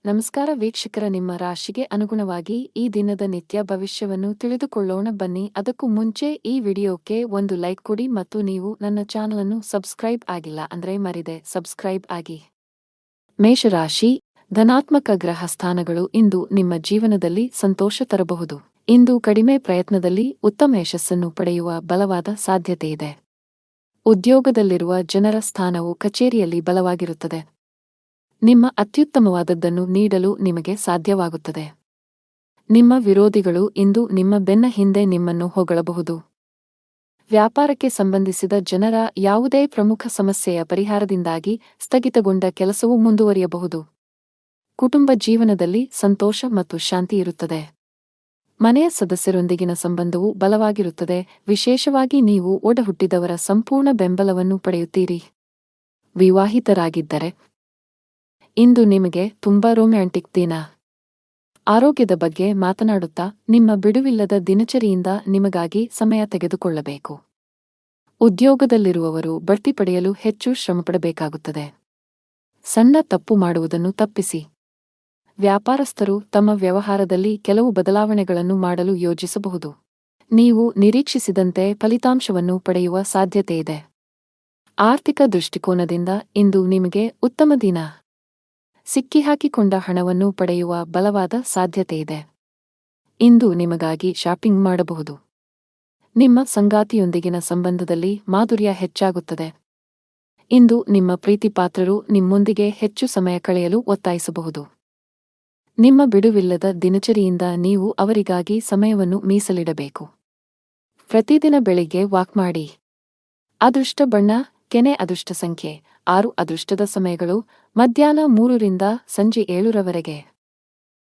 ನಮಸ್ಕಾರ ವೀಕ್ಷಕರ, ನಿಮ್ಮ ರಾಶಿಗೆ ಅನುಗುಣವಾಗಿ ಈ ದಿನದ ನಿತ್ಯ ಭವಿಷ್ಯವನ್ನು ತಿಳಿದುಕೊಳ್ಳೋಣ ಬನ್ನಿ. ಅದಕ್ಕೂ ಮುಂಚೆ ಈ ವಿಡಿಯೋಕ್ಕೆ ಒಂದು ಲೈಕ್ ಕೊಡಿ ಮತ್ತು ನೀವು ನನ್ನ ಚಾನಲ್ ಅನ್ನು ಸಬ್ಸ್ಕ್ರೈಬ್ ಆಗಿಲ್ಲ ಅಂದ್ರೆ ಮರಿದೆ ಸಬ್ಸ್ಕ್ರೈಬ್ ಆಗಿ. ಮೇಷರಾಶಿ, ಧನಾತ್ಮಕ ಗ್ರಹ ಸ್ಥಾನಗಳು ಇಂದು ನಿಮ್ಮ ಜೀವನದಲ್ಲಿ ಸಂತೋಷ ತರಬಹುದು. ಇಂದು ಕಡಿಮೆ ಪ್ರಯತ್ನದಲ್ಲಿ ಉತ್ತಮ ಯಶಸ್ಸನ್ನು ಪಡೆಯುವ ಬಲವಾದ ಸಾಧ್ಯತೆಯಿದೆ. ಉದ್ಯೋಗದಲ್ಲಿರುವ ಜನರ ಸ್ಥಾನವು ಕಚೇರಿಯಲ್ಲಿ ಬಲವಾಗಿರುತ್ತದೆ. ನಿಮ್ಮ ಅತ್ಯುತ್ತಮವಾದದ್ದನ್ನು ನೀಡಲು ನಿಮಗೆ ಸಾಧ್ಯವಾಗುತ್ತದೆ. ನಿಮ್ಮ ವಿರೋಧಿಗಳು ಇಂದು ನಿಮ್ಮ ಬೆನ್ನ ಹಿಂದೆ ನಿಮ್ಮನ್ನು ಹೊಗಳಬಹುದು. ವ್ಯಾಪಾರಕ್ಕೆ ಸಂಬಂಧಿಸಿದ ಜನರ ಯಾವುದೇ ಪ್ರಮುಖ ಸಮಸ್ಯೆಯ ಪರಿಹಾರದಿಂದಾಗಿ ಸ್ಥಗಿತಗೊಂಡ ಕೆಲಸವು ಮುಂದುವರಿಯಬಹುದು. ಕುಟುಂಬ ಜೀವನದಲ್ಲಿ ಸಂತೋಷ ಮತ್ತು ಶಾಂತಿ ಇರುತ್ತದೆ. ಮನೆಯ ಸದಸ್ಯರೊಂದಿಗಿನ ಸಂಬಂಧವು ಬಲವಾಗಿರುತ್ತದೆ. ವಿಶೇಷವಾಗಿ ನೀವು ಒಡಹುಟ್ಟಿದವರ ಸಂಪೂರ್ಣ ಬೆಂಬಲವನ್ನು ಪಡೆಯುತ್ತೀರಿ. ವಿವಾಹಿತರಾಗಿದ್ದರೆ ಇಂದು ನಿಮಗೆ ತುಂಬಾ ರೊಮ್ಯಾಂಟಿಕ್ ದಿನ. ಆರೋಗ್ಯದ ಬಗ್ಗೆ ಮಾತನಾಡುತ್ತಾ ನಿಮ್ಮ ಬಿಡುವಿಲ್ಲದ ದಿನಚರಿಯಿಂದ ನಿಮಗಾಗಿ ಸಮಯ ತೆಗೆದುಕೊಳ್ಳಬೇಕು. ಉದ್ಯೋಗದಲ್ಲಿರುವವರು ಬಡ್ತಿ ಪಡೆಯಲು ಹೆಚ್ಚು ಶ್ರಮಪಡಬೇಕಾಗುತ್ತದೆ. ಸಣ್ಣ ತಪ್ಪು ಮಾಡುವುದನ್ನು ತಪ್ಪಿಸಿ. ವ್ಯಾಪಾರಸ್ಥರು ತಮ್ಮ ವ್ಯವಹಾರದಲ್ಲಿ ಕೆಲವು ಬದಲಾವಣೆಗಳನ್ನು ಮಾಡಲು ಯೋಜಿಸಬಹುದು. ನೀವು ನಿರೀಕ್ಷಿಸಿದಂತೆ ಫಲಿತಾಂಶವನ್ನು ಪಡೆಯುವ ಸಾಧ್ಯತೆಯಿದೆ. ಆರ್ಥಿಕ ದೃಷ್ಟಿಕೋನದಿಂದ ಇಂದು ನಿಮಗೆ ಉತ್ತಮ ದಿನ. ಸಿಕ್ಕಿಹಾಕಿಕೊಂಡ ಹಣವನ್ನು ಪಡೆಯುವ ಬಲವಾದ ಸಾಧ್ಯತೆಯಿದೆ. ಇಂದು ನಿಮಗಾಗಿ ಶಾಪಿಂಗ್ ಮಾಡಬಹುದು. ನಿಮ್ಮ ಸಂಗಾತಿಯೊಂದಿಗಿನ ಸಂಬಂಧದಲ್ಲಿ ಮಾಧುರ್ಯ ಹೆಚ್ಚಾಗುತ್ತದೆ. ಇಂದು ನಿಮ್ಮ ಪ್ರೀತಿಪಾತ್ರರು ನಿಮ್ಮೊಂದಿಗೆ ಹೆಚ್ಚು ಸಮಯ ಕಳೆಯಲು ಒತ್ತಾಯಿಸಬಹುದು. ನಿಮ್ಮ ಬಿಡುವಿಲ್ಲದ ದಿನಚರಿಯಿಂದ ನೀವು ಅವರಿಗಾಗಿ ಸಮಯವನ್ನು ಮೀಸಲಿಡಬೇಕು. ಪ್ರತಿದಿನ ಬೆಳಿಗ್ಗೆ ವಾಕ್ ಮಾಡಿ. ಅದೃಷ್ಟ ಬಣ್ಣ ಕೆನೆ. ಅದೃಷ್ಟ ಸಂಖ್ಯೆ 6. ಅದೃಷ್ಟದ ಸಮಯಗಳು ಮಧ್ಯಾಹ್ನ 3ರಿಂದ ಸಂಜೆ 7ರವರೆಗೆ.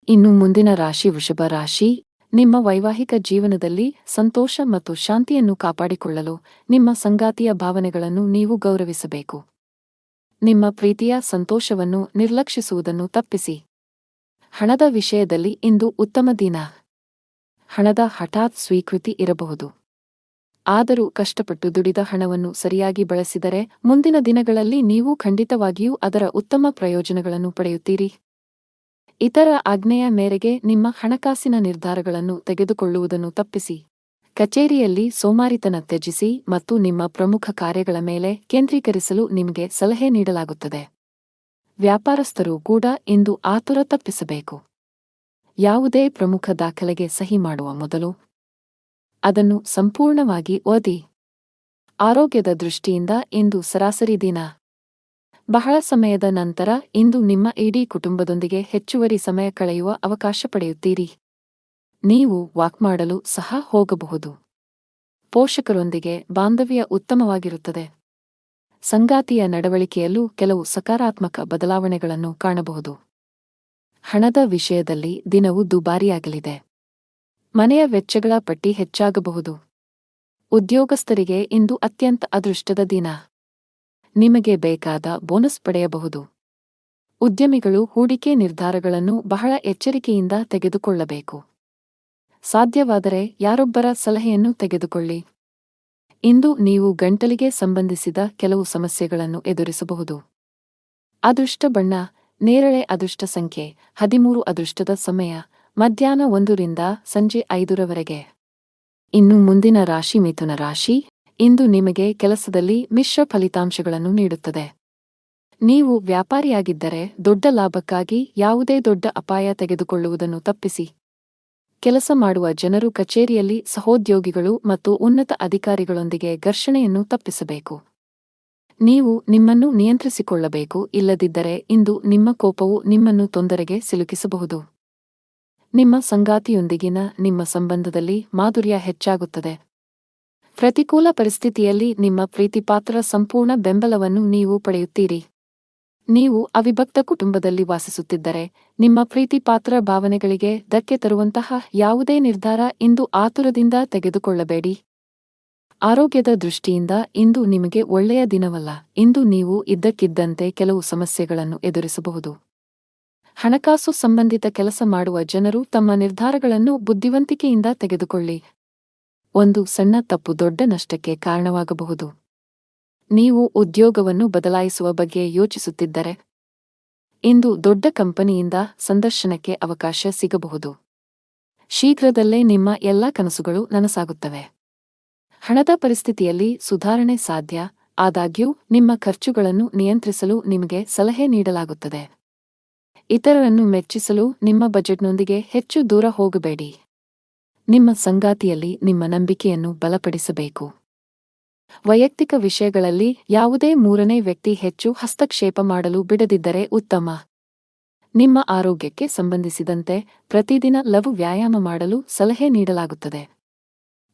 ಇನ್ನು ಮುಂದಿನ ರಾಶಿ ವೃಷಭ ರಾಶಿ. ನಿಮ್ಮ ವೈವಾಹಿಕ ಜೀವನದಲ್ಲಿ ಸಂತೋಷ ಮತ್ತು ಶಾಂತಿಯನ್ನು ಕಾಪಾಡಿಕೊಳ್ಳಲು ನಿಮ್ಮ ಸಂಗಾತಿಯ ಭಾವನೆಗಳನ್ನು ನೀವು ಗೌರವಿಸಬೇಕು. ನಿಮ್ಮ ಪ್ರೀತಿಯ ಸಂತೋಷವನ್ನು ನಿರ್ಲಕ್ಷಿಸುವುದನ್ನು ತಪ್ಪಿಸಿ. ಹಣದ ವಿಷಯದಲ್ಲಿ ಇಂದು ಉತ್ತಮ ದಿನ. ಹಣದ ಹಠಾತ್ ಸ್ವೀಕೃತಿ ಇರಬಹುದು. ಆದರೂ ಕಷ್ಟಪಟ್ಟು ದುಡಿದ ಹಣವನ್ನು ಸರಿಯಾಗಿ ಬಳಸಿದರೆ ಮುಂದಿನ ದಿನಗಳಲ್ಲಿ ನೀವು ಖಂಡಿತವಾಗಿಯೂ ಅದರ ಉತ್ತಮ ಪ್ರಯೋಜನಗಳನ್ನು ಪಡೆಯುತ್ತೀರಿ. ಇತರ ಆಜ್ಞೆಯ ಮೇರೆಗೆ ನಿಮ್ಮ ಹಣಕಾಸಿನ ನಿರ್ಧಾರಗಳನ್ನು ತೆಗೆದುಕೊಳ್ಳುವುದನ್ನು ತಪ್ಪಿಸಿ. ಕಚೇರಿಯಲ್ಲಿ ಸೋಮಾರಿತನ ತ್ಯಜಿಸಿ ಮತ್ತು ನಿಮ್ಮ ಪ್ರಮುಖ ಕಾರ್ಯಗಳ ಮೇಲೆ ಕೇಂದ್ರೀಕರಿಸಲು ನಿಮಗೆ ಸಲಹೆ ನೀಡಲಾಗುತ್ತದೆ. ವ್ಯಾಪಾರಸ್ಥರು ಕೂಡ ಇಂದು ಆತುರ ತಪ್ಪಿಸಬೇಕು. ಯಾವುದೇ ಪ್ರಮುಖ ದಾಖಲೆಗೆ ಸಹಿ ಮಾಡುವ ಮೊದಲು ಅದನ್ನು ಸಂಪೂರ್ಣವಾಗಿ ಓದಿ. ಆರೋಗ್ಯದ ದೃಷ್ಟಿಯಿಂದ ಇಂದು ಸರಾಸರಿ ದಿನ. ಬಹಳ ಸಮಯದ ನಂತರ ಇಂದು ನಿಮ್ಮ ಇಡೀ ಕುಟುಂಬದೊಂದಿಗೆ ಹೆಚ್ಚುವರಿ ಸಮಯ ಕಳೆಯುವ ಅವಕಾಶ ಪಡೆಯುತ್ತೀರಿ. ನೀವು ವಾಕ್ ಮಾಡಲು ಸಹ ಹೋಗಬಹುದು. ಪೋಷಕರೊಂದಿಗೆ ಬಾಂಧವ್ಯ ಉತ್ತಮವಾಗಿರುತ್ತದೆ. ಸಂಗಾತಿಯ ನಡವಳಿಕೆಯಲ್ಲೂ ಕೆಲವು ಸಕಾರಾತ್ಮಕ ಬದಲಾವಣೆಗಳನ್ನು ಕಾಣಬಹುದು. ಹಣದ ವಿಷಯದಲ್ಲಿ ದಿನವು ದುಬಾರಿಯಾಗಲಿದೆ. ಮನೆಯ ವೆಚ್ಚಗಳ ಪಟ್ಟಿ ಹೆಚ್ಚಾಗಬಹುದು. ಉದ್ಯೋಗಸ್ಥರಿಗೆ ಇಂದು ಅತ್ಯಂತ ಅದೃಷ್ಟದ ದಿನ. ನಿಮಗೆ ಬೇಕಾದ ಬೋನಸ್ ಪಡೆಯಬಹುದು. ಉದ್ಯಮಿಗಳು ಹೂಡಿಕೆ ನಿರ್ಧಾರಗಳನ್ನು ಬಹಳ ಎಚ್ಚರಿಕೆಯಿಂದ ತೆಗೆದುಕೊಳ್ಳಬೇಕು. ಸಾಧ್ಯವಾದರೆ ಯಾರೊಬ್ಬರ ಸಲಹೆಯನ್ನು ತೆಗೆದುಕೊಳ್ಳಿ. ಇಂದು ನೀವು ಗಂಟಲಿಗೆ ಸಂಬಂಧಿಸಿದ ಕೆಲವು ಸಮಸ್ಯೆಗಳನ್ನು ಎದುರಿಸಬಹುದು. ಅದೃಷ್ಟ ಬಣ್ಣ ನೇರಳೆ. ಅದೃಷ್ಟ ಸಂಖ್ಯೆ 13. ಅದೃಷ್ಟದ ಸಮಯ ಮಧ್ಯಾಹ್ನ 1ರಿಂದ ಸಂಜೆ 5ರವರೆಗೆ. ಇನ್ನು ಮುಂದಿನ ರಾಶಿ ಮಿಥುನ ರಾಶಿ. ಇಂದು ನಿಮಗೆ ಕೆಲಸದಲ್ಲಿ ಮಿಶ್ರ ಫಲಿತಾಂಶಗಳನ್ನು ನೀಡುತ್ತದೆ. ನೀವು ವ್ಯಾಪಾರಿಯಾಗಿದ್ದರೆ ದೊಡ್ಡ ಲಾಭಕ್ಕಾಗಿ ಯಾವುದೇ ದೊಡ್ಡ ಅಪಾಯ ತೆಗೆದುಕೊಳ್ಳುವುದನ್ನು ತಪ್ಪಿಸಿ. ಕೆಲಸ ಮಾಡುವ ಜನರು ಕಚೇರಿಯಲ್ಲಿ ಸಹೋದ್ಯೋಗಿಗಳು ಮತ್ತು ಉನ್ನತ ಅಧಿಕಾರಿಗಳೊಂದಿಗೆ ಘರ್ಷಣೆಯನ್ನು ತಪ್ಪಿಸಬೇಕು. ನೀವು ನಿಮ್ಮನ್ನು ನಿಯಂತ್ರಿಸಿಕೊಳ್ಳಬೇಕು, ಇಲ್ಲದಿದ್ದರೆ ಇಂದು ನಿಮ್ಮ ಕೋಪವು ನಿಮ್ಮನ್ನು ತೊಂದರೆಗೆ ಸಿಲುಕಿಸಬಹುದು. ನಿಮ್ಮ ಸಂಗಾತಿಯೊಂದಿಗಿನ ನಿಮ್ಮ ಸಂಬಂಧದಲ್ಲಿ ಮಾಧುರ್ಯ ಹೆಚ್ಚಾಗುತ್ತದೆ. ಪ್ರತಿಕೂಲ ಪರಿಸ್ಥಿತಿಯಲ್ಲಿ ನಿಮ್ಮ ಪ್ರೀತಿಪಾತ್ರರ ಸಂಪೂರ್ಣ ಬೆಂಬಲವನ್ನು ನೀವು ಪಡೆಯುತ್ತೀರಿ. ನೀವು ಅವಿಭಕ್ತ ಕುಟುಂಬದಲ್ಲಿ ವಾಸಿಸುತ್ತಿದ್ದರೆ ನಿಮ್ಮ ಪ್ರೀತಿಪಾತ್ರರ ಭಾವನೆಗಳಿಗೆ ಧಕ್ಕೆ ತರುವಂತಹ ಯಾವುದೇ ನಿರ್ಧಾರ ಇಂದು ಆತುರದಿಂದ ತೆಗೆದುಕೊಳ್ಳಬೇಡಿ. ಆರೋಗ್ಯದ ದೃಷ್ಟಿಯಿಂದ ಇಂದು ನಿಮಗೆ ಒಳ್ಳೆಯ ದಿನವಲ್ಲ. ಇಂದು ನೀವು ಇದ್ದಕ್ಕಿದ್ದಂತೆ ಕೆಲವು ಸಮಸ್ಯೆಗಳನ್ನು ಎದುರಿಸಬಹುದು. ಹಣಕಾಸು ಸಂಬಂಧಿತ ಕೆಲಸ ಮಾಡುವ ಜನರು ತಮ್ಮ ನಿರ್ಧಾರಗಳನ್ನು ಬುದ್ಧಿವಂತಿಕೆಯಿಂದ ತೆಗೆದುಕೊಳ್ಳಿ. ಒಂದು ಸಣ್ಣ ತಪ್ಪು ದೊಡ್ಡ ನಷ್ಟಕ್ಕೆ ಕಾರಣವಾಗಬಹುದು. ನೀವು ಉದ್ಯೋಗವನ್ನು ಬದಲಾಯಿಸುವ ಬಗ್ಗೆ ಯೋಚಿಸುತ್ತಿದ್ದರೆ ಇಂದು ದೊಡ್ಡ ಕಂಪನಿಯಿಂದ ಸಂದರ್ಶನಕ್ಕೆ ಅವಕಾಶ ಸಿಗಬಹುದು. ಶೀಘ್ರದಲ್ಲೇ ನಿಮ್ಮ ಎಲ್ಲಾ ಕನಸುಗಳು ನನಸಾಗುತ್ತವೆ. ಹಣದ ಪರಿಸ್ಥಿತಿಯಲ್ಲಿ ಸುಧಾರಣೆ ಸಾಧ್ಯ, ಆದಾಗ್ಯೂ ನಿಮ್ಮ ಖರ್ಚುಗಳನ್ನು ನಿಯಂತ್ರಿಸಲು ನಿಮಗೆ ಸಲಹೆ ನೀಡಲಾಗುತ್ತದೆ. ಇತರರನ್ನು ಮೆಚ್ಚಿಸಲು ನಿಮ್ಮ ಬಜೆಟ್ನೊಂದಿಗೆ ಹೆಚ್ಚು ದೂರ ಹೋಗಬೇಡಿ. ನಿಮ್ಮ ಸಂಗಾತಿಯಲ್ಲಿ ನಿಮ್ಮ ನಂಬಿಕೆಯನ್ನು ಬಲಪಡಿಸಬೇಕು. ವೈಯಕ್ತಿಕ ವಿಷಯಗಳಲ್ಲಿ ಯಾವುದೇ ಮೂರನೇ ವ್ಯಕ್ತಿ ಹೆಚ್ಚು ಹಸ್ತಕ್ಷೇಪ ಮಾಡಲು ಬಿಡದಿದ್ದರೆ ಉತ್ತಮ. ನಿಮ್ಮ ಆರೋಗ್ಯಕ್ಕೆ ಸಂಬಂಧಿಸಿದಂತೆ ಪ್ರತಿದಿನ ಲಘು ವ್ಯಾಯಾಮ ಮಾಡಲು ಸಲಹೆ ನೀಡಲಾಗುತ್ತದೆ.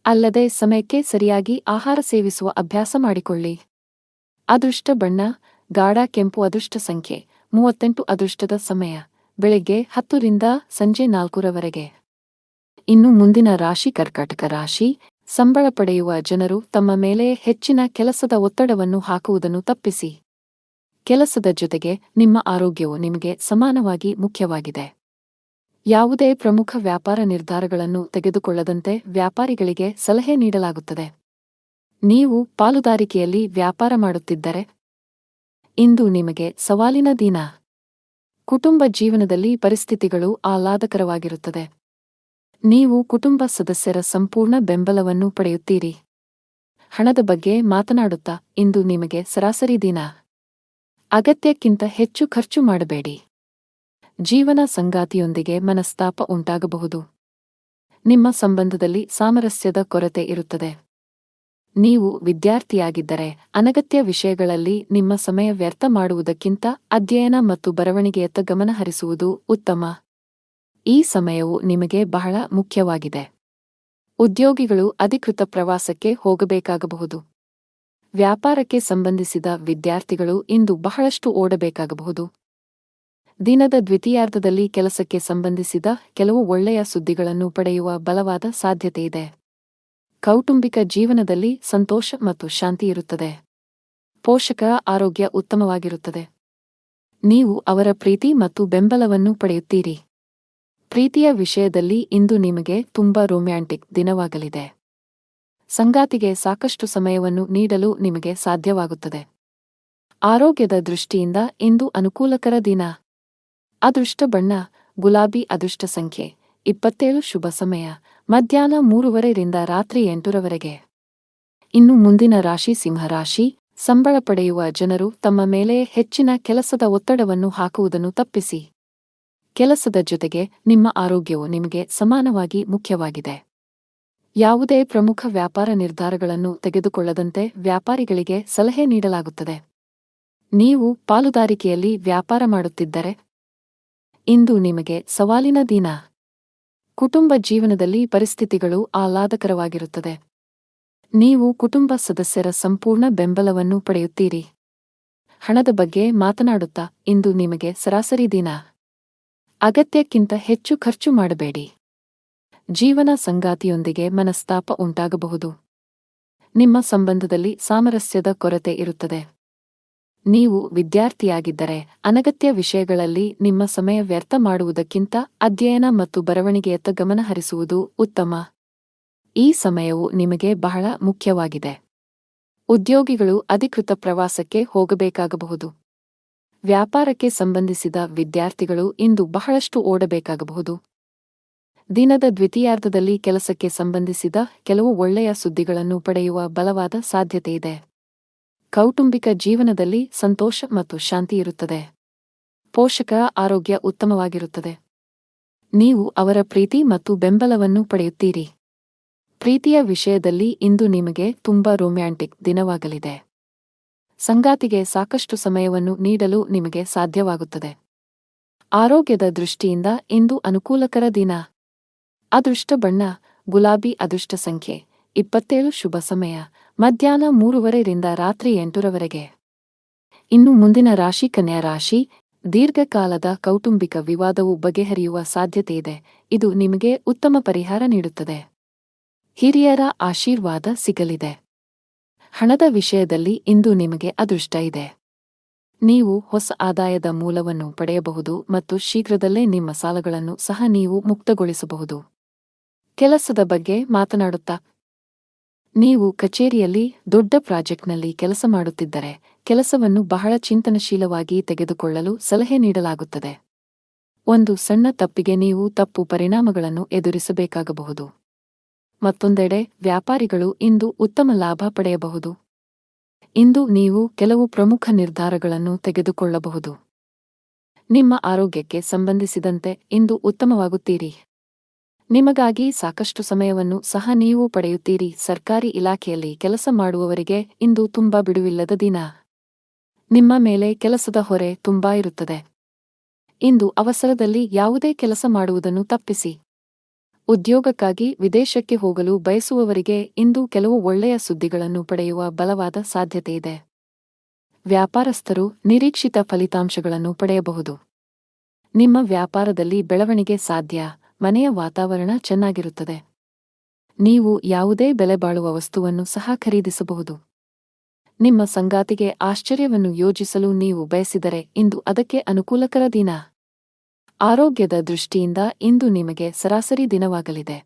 ಅಲ್ಲದೆ ಸಮಯಕ್ಕೆ ಸರಿಯಾಗಿ ಆಹಾರ ಸೇವಿಸುವ ಅಭ್ಯಾಸ ಮಾಡಿಕೊಳ್ಳಿ. ಅದೃಷ್ಟ ಬಣ್ಣ ಗಾಢ ಕೆಂಪು. ಅದೃಷ್ಟ ಸಂಖ್ಯೆ 38. ಅದೃಷ್ಟದ ಸಮಯ ಬೆಳಗ್ಗೆ 10 ರಿಂದ ಸಂಜೆ 4 ರವರೆಗೆ. ಇನ್ನು ಮುಂದಿನ ರಾಶಿ ಕರ್ಕಾಟಕ ರಾಶಿ. ಸಂಬಳ ಪಡೆಯುವ ಜನರು ತಮ್ಮ ಮೇಲೆ ಹೆಚ್ಚಿನ ಕೆಲಸದ ಒತ್ತಡವನ್ನು ಹಾಕುವುದನ್ನು ತಪ್ಪಿಸಿ. ಕೆಲಸದ ಜೊತೆಗೆ ನಿಮ್ಮ ಆರೋಗ್ಯವು ನಿಮಗೆ ಸಮಾನವಾಗಿ ಮುಖ್ಯವಾಗಿದೆ. ಯಾವುದೇ ಪ್ರಮುಖ ವ್ಯಾಪಾರ ನಿರ್ಧಾರಗಳನ್ನು ತೆಗೆದುಕೊಳ್ಳದಂತೆ ವ್ಯಾಪಾರಿಗಳಿಗೆ ಸಲಹೆ ನೀಡಲಾಗುತ್ತದೆ. ನೀವು ಪಾಲುದಾರಿಕೆಯಲ್ಲಿ ವ್ಯಾಪಾರ ಮಾಡುತ್ತಿದ್ದರೆ ಇಂದು ನಿಮಗೆ ಸವಾಲಿನ ದಿನ. ಕುಟುಂಬ ಜೀವನದಲ್ಲಿ ಪರಿಸ್ಥಿತಿಗಳು ಆಹ್ಲಾದಕರವಾಗಿರುತ್ತದೆ. ನೀವು ಕುಟುಂಬ ಸದಸ್ಯರ ಸಂಪೂರ್ಣ ಬೆಂಬಲವನ್ನು ಪಡೆಯುತ್ತೀರಿ. ಹಣದ ಬಗ್ಗೆ ಮಾತನಾಡುತ್ತಾ ಇಂದು ನಿಮಗೆ ಸರಾಸರಿ ದಿನ. ಅಗತ್ಯಕ್ಕಿಂತ ಹೆಚ್ಚು ಖರ್ಚು ಮಾಡಬೇಡಿ. ಜೀವನ ಸಂಗಾತಿಯೊಂದಿಗೆ ಮನಸ್ತಾಪ ಉಂಟಾಗಬಹುದು. ನಿಮ್ಮ ಸಂಬಂಧದಲ್ಲಿ ಸಾಮರಸ್ಯದ ಕೊರತೆ ಇರುತ್ತದೆ. ನೀವು ವಿದ್ಯಾರ್ಥಿಯಾಗಿದ್ದರೆ ಅನಗತ್ಯ ವಿಷಯಗಳಲ್ಲಿ ನಿಮ್ಮ ಸಮಯ ವ್ಯರ್ಥ ಮಾಡುವುದಕ್ಕಿಂತ ಅಧ್ಯಯನ ಮತ್ತು ಬರವಣಿಗೆಯತ್ತ ಗಮನ ಹರಿಸುವುದು ಉತ್ತಮ. ಈ ಸಮಯವು ನಿಮಗೆ ಬಹಳ ಮುಖ್ಯವಾಗಿದೆ. ಉದ್ಯೋಗಿಗಳು ಅಧಿಕೃತ ಪ್ರವಾಸಕ್ಕೆ ಹೋಗಬೇಕಾಗಬಹುದು. ವ್ಯಾಪಾರಕ್ಕೆ ಸಂಬಂಧಿಸಿದ ವಿದ್ಯಾರ್ಥಿಗಳು ಇಂದು ಬಹಳಷ್ಟು ಓಡಬೇಕಾಗಬಹುದು. ದಿನದ ದ್ವಿತೀಯಾರ್ಧದಲ್ಲಿ ಕೆಲಸಕ್ಕೆ ಸಂಬಂಧಿಸಿದ ಕೆಲವು ಒಳ್ಳೆಯ ಸುದ್ದಿಗಳನ್ನು ಪಡೆಯುವ ಬಲವಾದ ಸಾಧ್ಯತೆಯಿದೆ. ಕೌಟುಂಬಿಕ ಜೀವನದಲ್ಲಿ ಸಂತೋಷ ಮತ್ತು ಶಾಂತಿ ಇರುತ್ತದೆ. ಪೋಷಕರ ಆರೋಗ್ಯ ಉತ್ತಮವಾಗಿರುತ್ತದೆ. ನೀವು ಅವರ ಪ್ರೀತಿ ಮತ್ತು ಬೆಂಬಲವನ್ನು ಪಡೆಯುತ್ತೀರಿ. ಪ್ರೀತಿಯ ವಿಷಯದಲ್ಲಿ ಇಂದು ನಿಮಗೆ ತುಂಬಾ ರೊಮ್ಯಾಂಟಿಕ್ ದಿನವಾಗಲಿದೆ. ಸಂಗಾತಿಗೆ ಸಾಕಷ್ಟು ಸಮಯವನ್ನು ನೀಡಲು ನಿಮಗೆ ಸಾಧ್ಯವಾಗುತ್ತದೆ. ಆರೋಗ್ಯದ ದೃಷ್ಟಿಯಿಂದ ಇಂದು ಅನುಕೂಲಕರ ದಿನ. ಅದೃಷ್ಟ ಬಣ್ಣ ಗುಲಾಬಿ. ಅದೃಷ್ಟ ಸಂಖ್ಯೆ 27. ಶುಭ ಸಮಯ ಮಧ್ಯಾಹ್ನ 3:30 ರಿಂದ ರಾತ್ರಿ 8 ರವರೆಗೆ. ಇನ್ನು ಮುಂದಿನ ರಾಶಿ ಸಿಂಹರಾಶಿ. ಸಂಬಳ ಪಡೆಯುವ ಜನರು ತಮ್ಮ ಮೇಲೆ ಹೆಚ್ಚಿನ ಕೆಲಸದ ಒತ್ತಡವನ್ನು ಹಾಕುವುದನ್ನು ತಪ್ಪಿಸಿ. ಕೆಲಸದ ಜೊತೆಗೆ ನಿಮ್ಮ ಆರೋಗ್ಯವು ನಿಮಗೆ ಸಮಾನವಾಗಿ ಮುಖ್ಯವಾಗಿದೆ. ಯಾವುದೇ ಪ್ರಮುಖ ವ್ಯಾಪಾರ ನಿರ್ಧಾರಗಳನ್ನು ತೆಗೆದುಕೊಳ್ಳದಂತೆ ವ್ಯಾಪಾರಿಗಳಿಗೆ ಸಲಹೆ ನೀಡಲಾಗುತ್ತದೆ. ನೀವು ಪಾಲುದಾರಿಕೆಯಲ್ಲಿ ವ್ಯಾಪಾರ ಮಾಡುತ್ತಿದ್ದರೆ ಇಂದು ನಿಮಗೆ ಸವಾಲಿನ ದಿನ. ಕುಟುಂಬ ಜೀವನದಲ್ಲಿ ಪರಿಸ್ಥಿತಿಗಳು ಆಹ್ಲಾದಕರವಾಗಿರುತ್ತದೆ. ನೀವು ಕುಟುಂಬ ಸದಸ್ಯರ ಸಂಪೂರ್ಣ ಬೆಂಬಲವನ್ನು ಪಡೆಯುತ್ತೀರಿ. ಹಣದ ಬಗ್ಗೆ ಮಾತನಾಡುತ್ತಾ ಇಂದು ನಿಮಗೆ ಸರಾಸರಿ ದಿನ. ಅಗತ್ಯಕ್ಕಿಂತ ಹೆಚ್ಚು ಖರ್ಚು ಮಾಡಬೇಡಿ. ಜೀವನ ಸಂಗಾತಿಯೊಂದಿಗೆ ಮನಸ್ತಾಪ ಉಂಟಾಗಬಹುದು. ನಿಮ್ಮ ಸಂಬಂಧದಲ್ಲಿ ಸಾಮರಸ್ಯದ ಕೊರತೆ ಇರುತ್ತದೆ. ನೀವು ವಿದ್ಯಾರ್ಥಿಯಾಗಿದ್ದರೆ ಅನಗತ್ಯ ವಿಷಯಗಳಲ್ಲಿ ನಿಮ್ಮ ಸಮಯ ವ್ಯರ್ಥ ಮಾಡುವುದಕ್ಕಿಂತ ಅಧ್ಯಯನ ಮತ್ತು ಬರವಣಿಗೆಯತ್ತ ಗಮನ ಹರಿಸುವುದು ಉತ್ತಮ. ಈ ಸಮಯವು ನಿಮಗೆ ಬಹಳ ಮುಖ್ಯವಾಗಿದೆ. ಉದ್ಯೋಗಿಗಳು ಅಧಿಕೃತ ಪ್ರವಾಸಕ್ಕೆ ಹೋಗಬೇಕಾಗಬಹುದು. ವ್ಯಾಪಾರಕ್ಕೆ ಸಂಬಂಧಿಸಿದ ವಿದ್ಯಾರ್ಥಿಗಳು ಇಂದು ಬಹಳಷ್ಟು ಓಡಬೇಕಾಗಬಹುದು. ದಿನದ ದ್ವಿತೀಯಾರ್ಧದಲ್ಲಿ ಕೆಲಸಕ್ಕೆ ಸಂಬಂಧಿಸಿದ ಕೆಲವು ಒಳ್ಳೆಯ ಸುದ್ದಿಗಳನ್ನು ಪಡೆಯುವ ಬಲವಾದ ಸಾಧ್ಯತೆಯಿದೆ. ಕೌಟುಂಬಿಕ ಜೀವನದಲ್ಲಿ ಸಂತೋಷ ಮತ್ತು ಶಾಂತಿ ಇರುತ್ತದೆ. ಪೋಷಕರ ಆರೋಗ್ಯ ಉತ್ತಮವಾಗಿರುತ್ತದೆ. ನೀವು ಅವರ ಪ್ರೀತಿ ಮತ್ತು ಬೆಂಬಲವನ್ನು ಪಡೆಯುತ್ತೀರಿ. ಪ್ರೀತಿಯ ವಿಷಯದಲ್ಲಿ ಇಂದು ನಿಮಗೆ ತುಂಬಾ ರೊಮ್ಯಾಂಟಿಕ್ ದಿನವಾಗಲಿದೆ. ಸಂಗಾತಿಗೆ ಸಾಕಷ್ಟು ಸಮಯವನ್ನು ನೀಡಲು ನಿಮಗೆ ಸಾಧ್ಯವಾಗುತ್ತದೆ. ಆರೋಗ್ಯದ ದೃಷ್ಟಿಯಿಂದ ಇಂದು ಅನುಕೂಲಕರ ದಿನ. ಅದೃಷ್ಟ ಬಣ್ಣ ಗುಲಾಬಿ. ಅದೃಷ್ಟ ಸಂಖ್ಯೆ 27. ಶುಭ ಸಮಯ ಮಧ್ಯಾಹ್ನ 3:30 ರಿಂದ ರಾತ್ರಿ 8 ರವರೆಗೆ. ಇನ್ನು ಮುಂದಿನ ರಾಶಿ ಕನ್ಯಾ ರಾಶಿ. ದೀರ್ಘಕಾಲದ ಕೌಟುಂಬಿಕ ವಿವಾದವು ಬಗೆಹರಿಯುವ ಸಾಧ್ಯತೆಯಿದೆ. ಇದು ನಿಮಗೆ ಉತ್ತಮ ಪರಿಹಾರ ನೀಡುತ್ತದೆ. ಹಿರಿಯರ ಆಶೀರ್ವಾದ ಸಿಗಲಿದೆ. ಹಣದ ವಿಷಯದಲ್ಲಿ ಇಂದು ನಿಮಗೆ ಅದೃಷ್ಟ ಇದೆ. ನೀವು ಹೊಸ ಆದಾಯದ ಮೂಲವನ್ನು ಪಡೆಯಬಹುದು ಮತ್ತು ಶೀಘ್ರದಲ್ಲೇ ನಿಮ್ಮ ಸಾಲಗಳನ್ನು ಸಹ ನೀವು ಮುಕ್ತಗೊಳಿಸಬಹುದು. ಕೆಲಸದ ಬಗ್ಗೆ ಮಾತನಾಡುತ್ತಾ ನೀವು ಕಚೇರಿಯಲ್ಲಿ ದೊಡ್ಡ ಪ್ರಾಜೆಕ್ಟ್ನಲ್ಲಿ ಕೆಲಸ ಮಾಡುತ್ತಿದ್ದರೆ ಕೆಲಸವನ್ನು ಬಹಳ ಚಿಂತನಶೀಲವಾಗಿ ತೆಗೆದುಕೊಳ್ಳಲು ಸಲಹೆ ನೀಡಲಾಗುತ್ತದೆ. ಒಂದು ಸಣ್ಣ ತಪ್ಪಿಗೆ ನೀವು ತಪ್ಪು ಪರಿಣಾಮಗಳನ್ನು ಎದುರಿಸಬೇಕಾಗಬಹುದು. ಮತ್ತೊಂದೆಡೆ ವ್ಯಾಪಾರಿಗಳು ಇಂದು ಉತ್ತಮ ಲಾಭ ಪಡೆಯಬಹುದು. ಇಂದು ನೀವು ಕೆಲವು ಪ್ರಮುಖ ನಿರ್ಧಾರಗಳನ್ನು ತೆಗೆದುಕೊಳ್ಳಬಹುದು. ನಿಮ್ಮ ಆರೋಗ್ಯಕ್ಕೆ ಸಂಬಂಧಿಸಿದಂತೆ ಇಂದು ಉತ್ತಮವಾಗುತ್ತೀರಿ. ನಿಮಗಾಗಿ ಸಾಕಷ್ಟು ಸಮಯವನ್ನು ಸಹ ನೀವು ಪಡೆಯುತ್ತೀರಿ. ಸರ್ಕಾರಿ ಇಲಾಖೆಯಲ್ಲಿ ಕೆಲಸ ಮಾಡುವವರಿಗೆ ಇಂದು ತುಂಬಾ ಬಿಡುವಿಲ್ಲದ ದಿನ. ನಿಮ್ಮ ಮೇಲೆ ಕೆಲಸದ ಹೊರೆ ತುಂಬಾ ಇರುತ್ತದೆ. ಇಂದು ಅವಸರದಲ್ಲಿ ಯಾವುದೇ ಕೆಲಸ ಮಾಡುವುದನ್ನು ತಪ್ಪಿಸಿ. ಉದ್ಯೋಗಕ್ಕಾಗಿ ವಿದೇಶಕ್ಕೆ ಹೋಗಲು ಬಯಸುವವರಿಗೆ ಇಂದು ಕೆಲವು ಒಳ್ಳೆಯ ಸುದ್ದಿಗಳನ್ನು ಪಡೆಯುವ ಬಲವಾದ ಸಾಧ್ಯತೆಯಿದೆ. ವ್ಯಾಪಾರಸ್ಥರು ನಿರೀಕ್ಷಿತ ಫಲಿತಾಂಶಗಳನ್ನು ಪಡೆಯಬಹುದು. ನಿಮ್ಮ ವ್ಯಾಪಾರದಲ್ಲಿ ಬೆಳವಣಿಗೆ ಸಾಧ್ಯ. ಮನೆಯ ವಾತಾವರಣ ಚೆನ್ನಾಗಿರುತ್ತದೆ. ನೀವು ಯಾವುದೇ ಬೆಲೆ ಬಾಳುವ ವಸ್ತುವನ್ನು ಸಹ ಖರೀದಿಸಬಹುದು. ನಿಮ್ಮ ಸಂಗಾತಿಗೆ ಆಶ್ಚರ್ಯವನ್ನು ಯೋಜಿಸಲು ನೀವು ಬಯಸಿದರೆ ಇಂದು ಅದಕ್ಕೆ ಅನುಕೂಲಕರ ದಿನ. ಆರೋಗ್ಯದ ದೃಷ್ಟಿಯಿಂದ ಇಂದು ನಿಮಗೆ ಸರಾಸರಿ ದಿನವಾಗಲಿದೆ.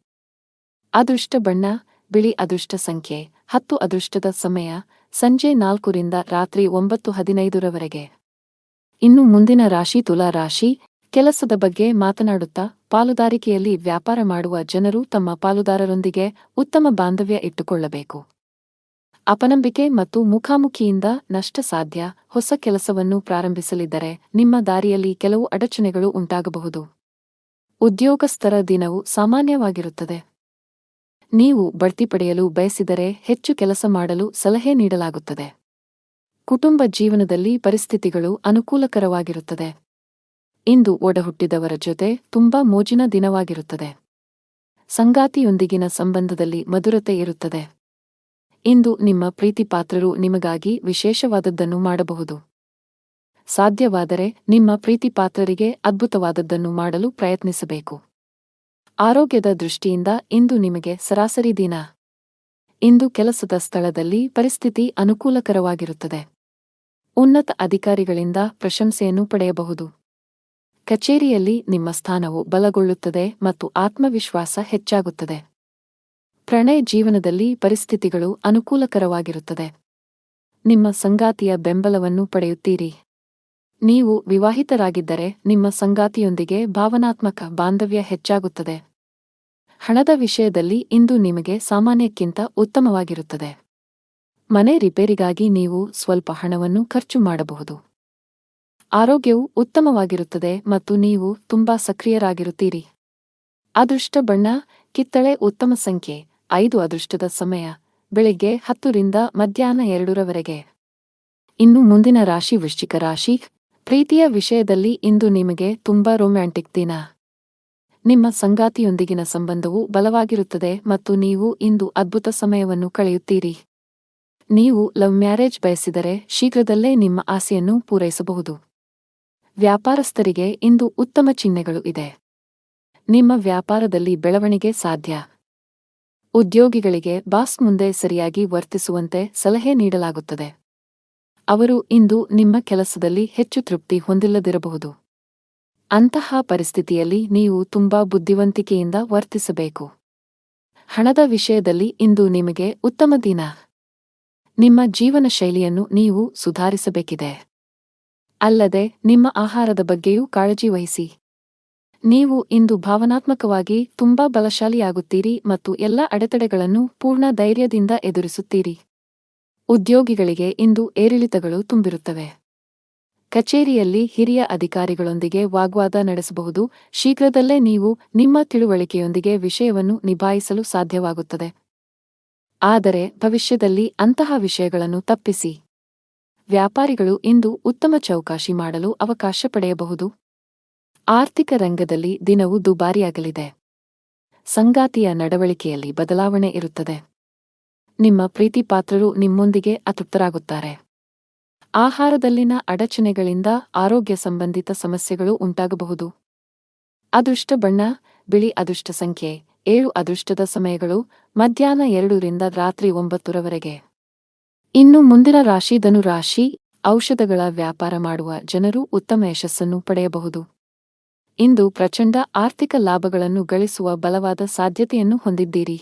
ಅದೃಷ್ಟ ಬಣ್ಣ ಬಿಳಿ. ಅದೃಷ್ಟ ಸಂಖ್ಯೆ 10. ಅದೃಷ್ಟದ ಸಮಯ ಸಂಜೆ 4 ರಿಂದ ರಾತ್ರಿ 9:15 ಇನ್ನು ಮುಂದಿನ ರಾಶಿ ತುಲಾ ರಾಶಿ. ಕೆಲಸದ ಬಗ್ಗೆ ಮಾತನಾಡುತ್ತಾ ಪಾಲುದಾರಿಕೆಯಲ್ಲಿ ವ್ಯಾಪಾರ ಮಾಡುವ ಜನರು ತಮ್ಮ ಪಾಲುದಾರರೊಂದಿಗೆ ಉತ್ತಮ ಬಾಂಧವ್ಯ ಇಟ್ಟುಕೊಳ್ಳಬೇಕು. ಅಪನಂಬಿಕೆ ಮತ್ತು ಮುಖಾಮುಖಿಯಿಂದ ನಷ್ಟ ಸಾಧ್ಯ. ಹೊಸ ಕೆಲಸವನ್ನು ಪ್ರಾರಂಭಿಸಲಿದ್ದರೆ ನಿಮ್ಮ ದಾರಿಯಲ್ಲಿ ಕೆಲವು ಅಡಚಣೆಗಳು ಉಂಟಾಗಬಹುದು. ಉದ್ಯೋಗಸ್ಥರ ದಿನವು ಸಾಮಾನ್ಯವಾಗಿರುತ್ತದೆ. ನೀವು ಬಡ್ತಿ ಪಡೆಯಲು ಬಯಸಿದರೆ ಹೆಚ್ಚು ಕೆಲಸ ಮಾಡಲು ಸಲಹೆ ನೀಡಲಾಗುತ್ತದೆ. ಕುಟುಂಬ ಜೀವನದಲ್ಲಿ ಪರಿಸ್ಥಿತಿಗಳು ಅನುಕೂಲಕರವಾಗಿರುತ್ತದೆ. ಇಂದು ಒಡಹುಟ್ಟಿದವರ ಜೊತೆ ತುಂಬಾ ಮೋಜಿನ ದಿನವಾಗಿರುತ್ತದೆ. ಸಂಗಾತಿಯೊಂದಿಗಿನ ಸಂಬಂಧದಲ್ಲಿ ಮಧುರತೆ ಇರುತ್ತದೆ. ಇಂದು ನಿಮ್ಮ ಪ್ರೀತಿಪಾತ್ರರು ನಿಮಗಾಗಿ ವಿಶೇಷವಾದದ್ದನ್ನು ಮಾಡಬಹುದು. ಸಾಧ್ಯವಾದರೆ ನಿಮ್ಮ ಪ್ರೀತಿಪಾತ್ರರಿಗೆ ಅದ್ಭುತವಾದದ್ದನ್ನು ಮಾಡಲು ಪ್ರಯತ್ನಿಸಬೇಕು. ಆರೋಗ್ಯದ ದೃಷ್ಟಿಯಿಂದ ಇಂದು ನಿಮಗೆ ಸರಾಸರಿ ದಿನ. ಇಂದು ಕೆಲಸದ ಸ್ಥಳದಲ್ಲಿ ಪರಿಸ್ಥಿತಿ ಅನುಕೂಲಕರವಾಗಿರುತ್ತದೆ. ಉನ್ನತ ಅಧಿಕಾರಿಗಳಿಂದ ಪ್ರಶಂಸೆಯನ್ನು ಪಡೆಯಬಹುದು. ಕಚೇರಿಯಲ್ಲಿ ನಿಮ್ಮ ಸ್ಥಾನವು ಬಲಗೊಳ್ಳುತ್ತದೆ ಮತ್ತು ಆತ್ಮವಿಶ್ವಾಸ ಹೆಚ್ಚಾಗುತ್ತದೆ. ಪ್ರಣಯ ಜೀವನದಲ್ಲಿ ಪರಿಸ್ಥಿತಿಗಳು ಅನುಕೂಲಕರವಾಗಿರುತ್ತದೆ. ನಿಮ್ಮ ಸಂಗಾತಿಯ ಬೆಂಬಲವನ್ನು ಪಡೆಯುತ್ತೀರಿ. ನೀವು ವಿವಾಹಿತರಾಗಿದ್ದರೆ ನಿಮ್ಮ ಸಂಗಾತಿಯೊಂದಿಗೆ ಭಾವನಾತ್ಮಕ ಬಾಂಧವ್ಯ ಹೆಚ್ಚಾಗುತ್ತದೆ. ಹಣದ ವಿಷಯದಲ್ಲಿ ಇಂದು ನಿಮಗೆ ಸಾಮಾನ್ಯಕ್ಕಿಂತ ಉತ್ತಮವಾಗಿರುತ್ತದೆ. ಮನೆ ರಿಪೇರಿಗಾಗಿ ನೀವು ಸ್ವಲ್ಪ ಹಣವನ್ನು ಖರ್ಚು ಮಾಡಬಹುದು. ಆರೋಗ್ಯವು ಉತ್ತಮವಾಗಿರುತ್ತದೆ ಮತ್ತು ನೀವು ತುಂಬಾ ಸಕ್ರಿಯರಾಗಿರುತ್ತೀರಿ. ಅದೃಷ್ಟ ಬಣ್ಣ ಕಿತ್ತಳೆ. ಉತ್ತಮ ಸಂಖ್ಯೆ 5. ಅದೃಷ್ಟದ ಸಮಯ ಬೆಳಿಗ್ಗೆ 10 ರಿಂದ ಮಧ್ಯಾಹ್ನ 2 ಇನ್ನು ಮುಂದಿನ ರಾಶಿ ವೃಶ್ಚಿಕ ರಾಶಿ. ಪ್ರೀತಿಯ ವಿಷಯದಲ್ಲಿ ಇಂದು ನಿಮಗೆ ತುಂಬಾ ರೊಮ್ಯಾಂಟಿಕ್ ದಿನ. ನಿಮ್ಮ ಸಂಗಾತಿಯೊಂದಿಗಿನ ಸಂಬಂಧವು ಬಲವಾಗಿರುತ್ತದೆ ಮತ್ತು ನೀವು ಇಂದು ಅದ್ಭುತ ಸಮಯವನ್ನು ಕಳೆಯುತ್ತೀರಿ. ನೀವು ಲವ್ ಮ್ಯಾರೇಜ್ ಬಯಸಿದರೆ ಶೀಘ್ರದಲ್ಲೇ ನಿಮ್ಮ ಆಸೆಯನ್ನು ಪೂರೈಸಬಹುದು. ವ್ಯಾಪಾರಸ್ಥರಿಗೆ ಇಂದು ಉತ್ತಮ ಚಿಹ್ನೆಗಳು ಇದೆ. ನಿಮ್ಮ ವ್ಯಾಪಾರದಲ್ಲಿ ಬೆಳವಣಿಗೆ ಸಾಧ್ಯ. ಉದ್ಯೋಗಿಗಳಿಗೆ ಬಾಸ್ ಮುಂದೆ ಸರಿಯಾಗಿ ವರ್ತಿಸುವಂತೆ ಸಲಹೆ ನೀಡಲಾಗುತ್ತದೆ. ಅವರು ಇಂದು ನಿಮ್ಮ ಕೆಲಸದಲ್ಲಿ ಹೆಚ್ಚು ತೃಪ್ತಿ ಹೊಂದಿಲ್ಲದಿರಬಹುದು. ಅಂತಹ ಪರಿಸ್ಥಿತಿಯಲ್ಲಿ ನೀವು ತುಂಬಾ ಬುದ್ಧಿವಂತಿಕೆಯಿಂದ ವರ್ತಿಸಬೇಕು. ಹಣದ ವಿಷಯದಲ್ಲಿ ಇಂದು ನಿಮಗೆ ಉತ್ತಮ ದಿನ. ನಿಮ್ಮ ಜೀವನ ಶೈಲಿಯನ್ನು ನೀವು ಸುಧಾರಿಸಬೇಕಿದೆ. ಅಲ್ಲದೆ ನಿಮ್ಮ ಆಹಾರದ ಬಗ್ಗೆಯೂ ಕಾಳಜಿ ವಹಿಸಿ. ನೀವು ಇಂದು ಭಾವನಾತ್ಮಕವಾಗಿ ತುಂಬಾ ಬಲಶಾಲಿಯಾಗುತ್ತೀರಿ ಮತ್ತು ಎಲ್ಲ ಅಡೆತಡೆಗಳನ್ನು ಪೂರ್ಣ ಧೈರ್ಯದಿಂದ ಎದುರಿಸುತ್ತೀರಿ. ಉದ್ಯೋಗಿಗಳಿಗೆ ಇಂದು ಏರಿಳಿತಗಳು ತುಂಬಿರುತ್ತವೆ. ಕಚೇರಿಯಲ್ಲಿ ಹಿರಿಯ ಅಧಿಕಾರಿಗಳೊಂದಿಗೆ ವಾಗ್ವಾದ ನಡೆಸಬಹುದು. ಶೀಘ್ರದಲ್ಲೇ ನೀವು ನಿಮ್ಮ ತಿಳುವಳಿಕೆಯೊಂದಿಗೆ ವಿಷಯವನ್ನು ನಿಭಾಯಿಸಲು ಸಾಧ್ಯವಾಗುತ್ತದೆ. ಆದರೆ ಭವಿಷ್ಯದಲ್ಲಿ ಅಂತಹ ವಿಷಯಗಳನ್ನು ತಪ್ಪಿಸಿ. ವ್ಯಾಪಾರಿಗಳು ಇಂದು ಉತ್ತಮ ಚೌಕಾಶಿ ಮಾಡಲು ಅವಕಾಶ ಪಡೆಯಬಹುದು. ಆರ್ಥಿಕ ರಂಗದಲ್ಲಿ ದಿನವು ದುಬಾರಿಯಾಗಲಿದೆ. ಸಂಗಾತಿಯ ನಡವಳಿಕೆಯಲ್ಲಿ ಬದಲಾವಣೆ ಇರುತ್ತದೆ. ನಿಮ್ಮ ಪ್ರೀತಿಪಾತ್ರರು ನಿಮ್ಮೊಂದಿಗೆ ಅತೃಪ್ತರಾಗುತ್ತಾರೆ. ಆಹಾರದಲ್ಲಿನ ಅಡಚಣೆಗಳಿಂದ ಆರೋಗ್ಯ ಸಂಬಂಧಿತ ಸಮಸ್ಯೆಗಳು ಉಂಟಾಗಬಹುದು. ಅದೃಷ್ಟ ಬಣ್ಣ ಬಿಳಿ. ಅದೃಷ್ಟ ಸಂಖ್ಯೆ 7. ಅದೃಷ್ಟದ ಸಮಯಗಳು ಮಧ್ಯಾಹ್ನ 2 ರಿಂದ ರಾತ್ರಿ 9 ಇನ್ನು ಮುಂದಿನ ರಾಶಿ ಧನು ರಾಶಿ. ಔಷಧಗಳ ವ್ಯಾಪಾರ ಮಾಡುವ ಜನರು ಉತ್ತಮ ಯಶಸ್ಸನ್ನು ಪಡೆಯಬಹುದು. ಇಂದು ಪ್ರಚಂಡ ಆರ್ಥಿಕ ಲಾಭಗಳನ್ನು ಗಳಿಸುವ ಬಲವಾದ ಸಾಧ್ಯತೆಯನ್ನು ಹೊಂದಿದ್ದೀರಿ.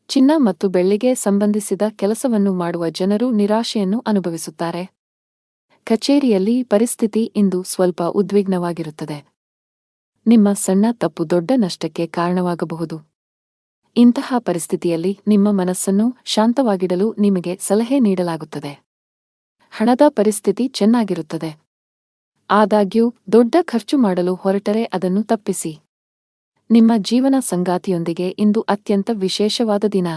ಚಿನ್ನ ಮತ್ತು ಬೆಳ್ಳಿಗೆ ಸಂಬಂಧಿಸಿದ ಕೆಲಸವನ್ನು ಮಾಡುವ ಜನರು ನಿರಾಶೆಯನ್ನು ಅನುಭವಿಸುತ್ತಾರೆ. ಕಚೇರಿಯಲ್ಲಿ ಪರಿಸ್ಥಿತಿ ಇಂದು ಸ್ವಲ್ಪ ಉದ್ವಿಗ್ನವಾಗಿರುತ್ತದೆ. ನಿಮ್ಮ ಸಣ್ಣ ತಪ್ಪು ದೊಡ್ಡ ನಷ್ಟಕ್ಕೆ ಕಾರಣವಾಗಬಹುದು. ಇಂತಹ ಪರಿಸ್ಥಿತಿಯಲ್ಲಿ ನಿಮ್ಮ ಮನಸ್ಸನ್ನು ಶಾಂತವಾಗಿಡಲು ನಿಮಗೆ ಸಲಹೆ ನೀಡಲಾಗುತ್ತದೆ. ಹಣದ ಪರಿಸ್ಥಿತಿ ಚೆನ್ನಾಗಿರುತ್ತದೆ. ಆದಾಗ್ಯೂ ದೊಡ್ಡ ಖರ್ಚು ಮಾಡಲು ಹೊರಟರೆ ಅದನ್ನು ತಪ್ಪಿಸಿ. ನಿಮ್ಮ ಜೀವನ ಸಂಗಾತಿಯೊಂದಿಗೆ ಇಂದು ಅತ್ಯಂತ ವಿಶೇಷವಾದ ದಿನ.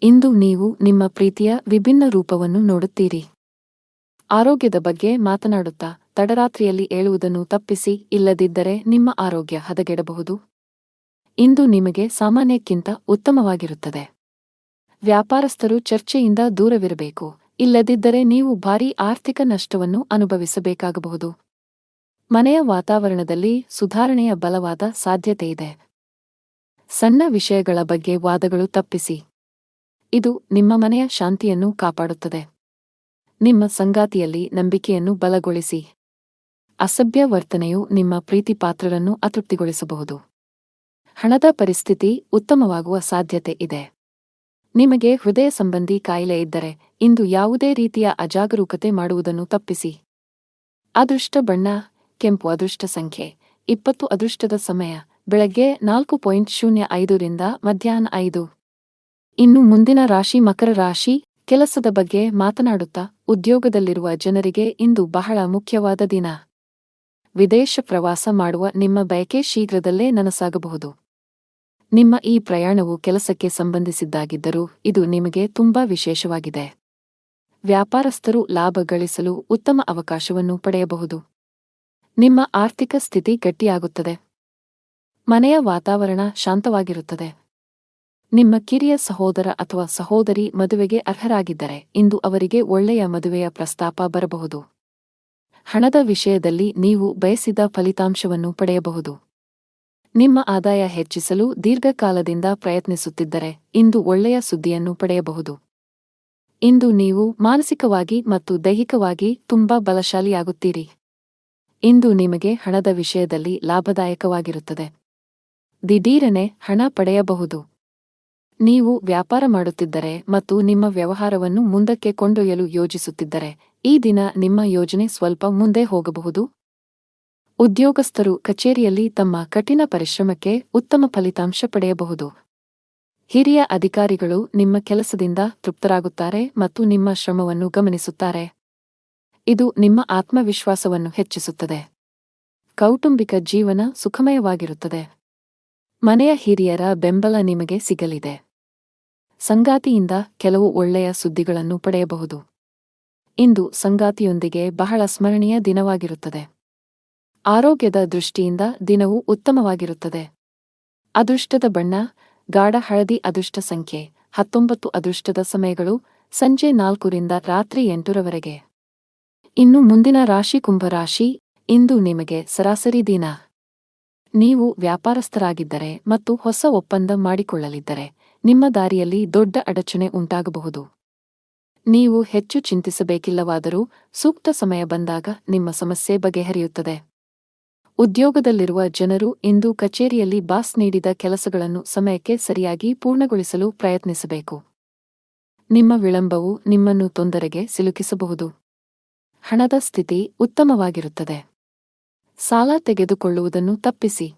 ಇಂದು ನೀವು ನಿಮ್ಮ ಪ್ರೀತಿಯ ವಿಭಿನ್ನ ರೂಪವನ್ನು ನೋಡುತ್ತೀರಿ. ಆರೋಗ್ಯದ ಬಗ್ಗೆ ಮಾತನಾಡುತ್ತಾ ತಡರಾತ್ರಿಯಲ್ಲಿ ಏಳುವುದನ್ನು ತಪ್ಪಿಸಿ, ಇಲ್ಲದಿದ್ದರೆ ನಿಮ್ಮ ಆರೋಗ್ಯ ಹದಗೆಡಬಹುದು. ಇಂದು ನಿಮಗೆ ಸಾಮಾನ್ಯಕ್ಕಿಂತ ಉತ್ತಮವಾಗಿರುತ್ತದೆ. ವ್ಯಾಪಾರಸ್ಥರು ಚರ್ಚೆಯಿಂದ ದೂರವಿರಬೇಕು, ಇಲ್ಲದಿದ್ದರೆ ನೀವು ಭಾರೀ ಆರ್ಥಿಕ ನಷ್ಟವನ್ನು ಅನುಭವಿಸಬೇಕಾಗಬಹುದು. ಮನೆಯ ವಾತಾವರಣದಲ್ಲಿ ಸುಧಾರಣೆಯ ಬಲವಾದ ಸಾಧ್ಯತೆಯಿದೆ. ಸಣ್ಣ ವಿಷಯಗಳ ಬಗ್ಗೆ ವಾದಗಳು ತಪ್ಪಿಸಿ. ಇದು ನಿಮ್ಮ ಮನೆಯ ಶಾಂತಿಯನ್ನು ಕಾಪಾಡುತ್ತದೆ. ನಿಮ್ಮ ಸಂಗಾತಿಯಲ್ಲಿ ನಂಬಿಕೆಯನ್ನು ಬಲಗೊಳಿಸಿ. ಅಸಭ್ಯ ವರ್ತನೆಯು ನಿಮ್ಮ ಪ್ರೀತಿಪಾತ್ರರನ್ನು ಅತೃಪ್ತಿಗೊಳಿಸಬಹುದು. ಹಣದ ಪರಿಸ್ಥಿತಿ ಉತ್ತಮವಾಗುವ ಸಾಧ್ಯತೆ ಇದೆ. ನಿಮಗೆ ಹೃದಯ ಸಂಬಂಧಿ ಕಾಯಿಲೆ ಇದ್ದರೆ ಇಂದು ಯಾವುದೇ ರೀತಿಯ ಅಜಾಗರೂಕತೆ ಮಾಡುವುದನ್ನು ತಪ್ಪಿಸಿ. ಅದೃಷ್ಟ ಬಣ್ಣ ಕೆಂಪು. ಅದೃಷ್ಟ ಸಂಖ್ಯೆ 20. ಅದೃಷ್ಟದ ಸಮಯ ಬೆಳಗ್ಗೆ 4:05 ರಿಂದ ಮಧ್ಯಾಹ್ನ 5. ಇನ್ನು ಮುಂದಿನ ರಾಶಿ ಮಕರ ರಾಶಿ. ಕೆಲಸದ ಬಗ್ಗೆ ಮಾತನಾಡುತ್ತಾ ಉದ್ಯೋಗದಲ್ಲಿರುವ ಜನರಿಗೆ ಇಂದು ಬಹಳ ಮುಖ್ಯವಾದ ದಿನ. ವಿದೇಶ ಪ್ರವಾಸ ಮಾಡುವ ನಿಮ್ಮ ಬಯಕೆ ಶೀಘ್ರದಲ್ಲೇ ನನಸಾಗಬಹುದು. ನಿಮ್ಮ ಈ ಪ್ರಯಾಣವು ಕೆಲಸಕ್ಕೆ ಸಂಬಂಧಿಸಿದ್ದಾಗಿದ್ದರೂ ಇದು ನಿಮಗೆ ತುಂಬಾ ವಿಶೇಷವಾಗಿದೆ. ವ್ಯಾಪಾರಸ್ಥರು ಲಾಭ ಗಳಿಸಲು ಉತ್ತಮ ಅವಕಾಶವನ್ನು ಪಡೆಯಬಹುದು. ನಿಮ್ಮ ಆರ್ಥಿಕ ಸ್ಥಿತಿ ಗಟ್ಟಿಯಾಗುತ್ತದೆ. ಮನೆಯ ವಾತಾವರಣ ಶಾಂತವಾಗಿರುತ್ತದೆ. ನಿಮ್ಮ ಕಿರಿಯ ಸಹೋದರ ಅಥವಾ ಸಹೋದರಿ ಮದುವೆಗೆ ಅರ್ಹರಾಗಿದ್ದರೆ ಇಂದು ಅವರಿಗೆ ಒಳ್ಳೆಯ ಮದುವೆಯ ಪ್ರಸ್ತಾಪ ಬರಬಹುದು. ಹಣದ ವಿಷಯದಲ್ಲಿ ನೀವು ಬಯಸಿದ ಫಲಿತಾಂಶವನ್ನು ಪಡೆಯಬಹುದು. ನಿಮ್ಮ ಆದಾಯ ಹೆಚ್ಚಿಸಲು ದೀರ್ಘಕಾಲದಿಂದ ಪ್ರಯತ್ನಿಸುತ್ತಿದ್ದರೆ ಇಂದು ಒಳ್ಳೆಯ ಸುದ್ದಿಯನ್ನು ಪಡೆಯಬಹುದು. ಇಂದು ನೀವು ಮಾನಸಿಕವಾಗಿ ಮತ್ತು ದೈಹಿಕವಾಗಿ ತುಂಬಾ ಬಲಶಾಲಿಯಾಗುತ್ತೀರಿ. ಇಂದು ನಿಮಗೆ ಹಣದ ವಿಷಯದಲ್ಲಿ ಲಾಭದಾಯಕವಾಗಿರುತ್ತದೆ. ದಿಢೀರನೆ ಹಣ ಪಡೆಯಬಹುದು. ನೀವು ವ್ಯಾಪಾರ ಮಾಡುತ್ತಿದ್ದರೆ ಮತ್ತು ನಿಮ್ಮ ವ್ಯವಹಾರವನ್ನು ಮುಂದಕ್ಕೆ ಕೊಂಡೊಯ್ಯಲು ಯೋಜಿಸುತ್ತಿದ್ದರೆ ಈ ದಿನ ನಿಮ್ಮ ಯೋಜನೆ ಸ್ವಲ್ಪ ಮುಂದೆ ಹೋಗಬಹುದು. ಉದ್ಯೋಗಸ್ಥರು ಕಚೇರಿಯಲ್ಲಿ ತಮ್ಮ ಕಠಿಣ ಪರಿಶ್ರಮಕ್ಕೆ ಉತ್ತಮ ಫಲಿತಾಂಶ ಪಡೆಯಬಹುದು. ಹಿರಿಯ ಅಧಿಕಾರಿಗಳು ನಿಮ್ಮ ಕೆಲಸದಿಂದ ತೃಪ್ತರಾಗುತ್ತಾರೆ ಮತ್ತು ನಿಮ್ಮ ಶ್ರಮವನ್ನು ಗಮನಿಸುತ್ತಾರೆ. ಇದು ನಿಮ್ಮ ಆತ್ಮವಿಶ್ವಾಸವನ್ನು ಹೆಚ್ಚಿಸುತ್ತದೆ. ಕೌಟುಂಬಿಕ ಜೀವನ ಸುಖಮಯವಾಗಿರುತ್ತದೆ. ಮನೆಯ ಹಿರಿಯರ ಬೆಂಬಲ ನಿಮಗೆ ಸಿಗಲಿದೆ. ಸಂಗಾತಿಯಿಂದ ಕೆಲವು ಒಳ್ಳೆಯ ಸುದ್ದಿಗಳನ್ನು ಪಡೆಯಬಹುದು. ಇಂದು ಸಂಗಾತಿಯೊಂದಿಗೆ ಬಹಳ ಸ್ಮರಣೀಯ ದಿನವಾಗಿರುತ್ತದೆ. ಆರೋಗ್ಯದ ದೃಷ್ಟಿಯಿಂದ ದಿನವು ಉತ್ತಮವಾಗಿರುತ್ತದೆ. ಅದೃಷ್ಟದ ಬಣ್ಣ ಗಾಢ ಹಳದಿ. ಅದೃಷ್ಟ ಸಂಖ್ಯೆ 19. ಅದೃಷ್ಟದ ಸಮಯಗಳು ಸಂಜೆ 4 ರಿಂದ ರಾತ್ರಿ 8 ರವರೆಗೆ. ಇನ್ನು ಮುಂದಿನ ರಾಶಿ ಕುಂಭರಾಶಿ. ಇಂದು ನಿಮಗೆ ಸರಾಸರಿ ದಿನ. ನೀವು ವ್ಯಾಪಾರಸ್ಥರಾಗಿದ್ದರೆ ಮತ್ತು ಹೊಸ ಒಪ್ಪಂದ ಮಾಡಿಕೊಳ್ಳಲಿದ್ದರೆ ನಿಮ್ಮ ದಾರಿಯಲ್ಲಿ ದೊಡ್ಡ ಅಡಚಣೆ ಉಂಟಾಗಬಹುದು. ನೀವು ಹೆಚ್ಚು ಚಿಂತಿಸಬೇಕಿಲ್ಲವಾದರೂ ಸೂಕ್ತ ಸಮಯ ಬಂದಾಗ ನಿಮ್ಮ ಸಮಸ್ಯೆ ಬಗೆಹರಿಯುತ್ತದೆ. ಉದ್ಯೋಗದಲ್ಲಿರುವ ಜನರು ಇಂದು ಕಚೇರಿಯಲ್ಲಿ ಬಾಸ್ ನೀಡಿದ ಕೆಲಸಗಳನ್ನು ಸಮಯಕ್ಕೆ ಸರಿಯಾಗಿ ಪೂರ್ಣಗೊಳಿಸಲು ಪ್ರಯತ್ನಿಸಬೇಕು. ನಿಮ್ಮ ವಿಳಂಬವು ನಿಮ್ಮನ್ನು ತೊಂದರೆಗೆ ಸಿಲುಕಿಸಬಹುದು. ಹಣದ ಸ್ಥಿತಿ ಉತ್ತಮವಾಗಿರುತ್ತದೆ. ಸಾಲ ತೆಗೆದುಕೊಳ್ಳುವುದನ್ನು ತಪ್ಪಿಸಿ.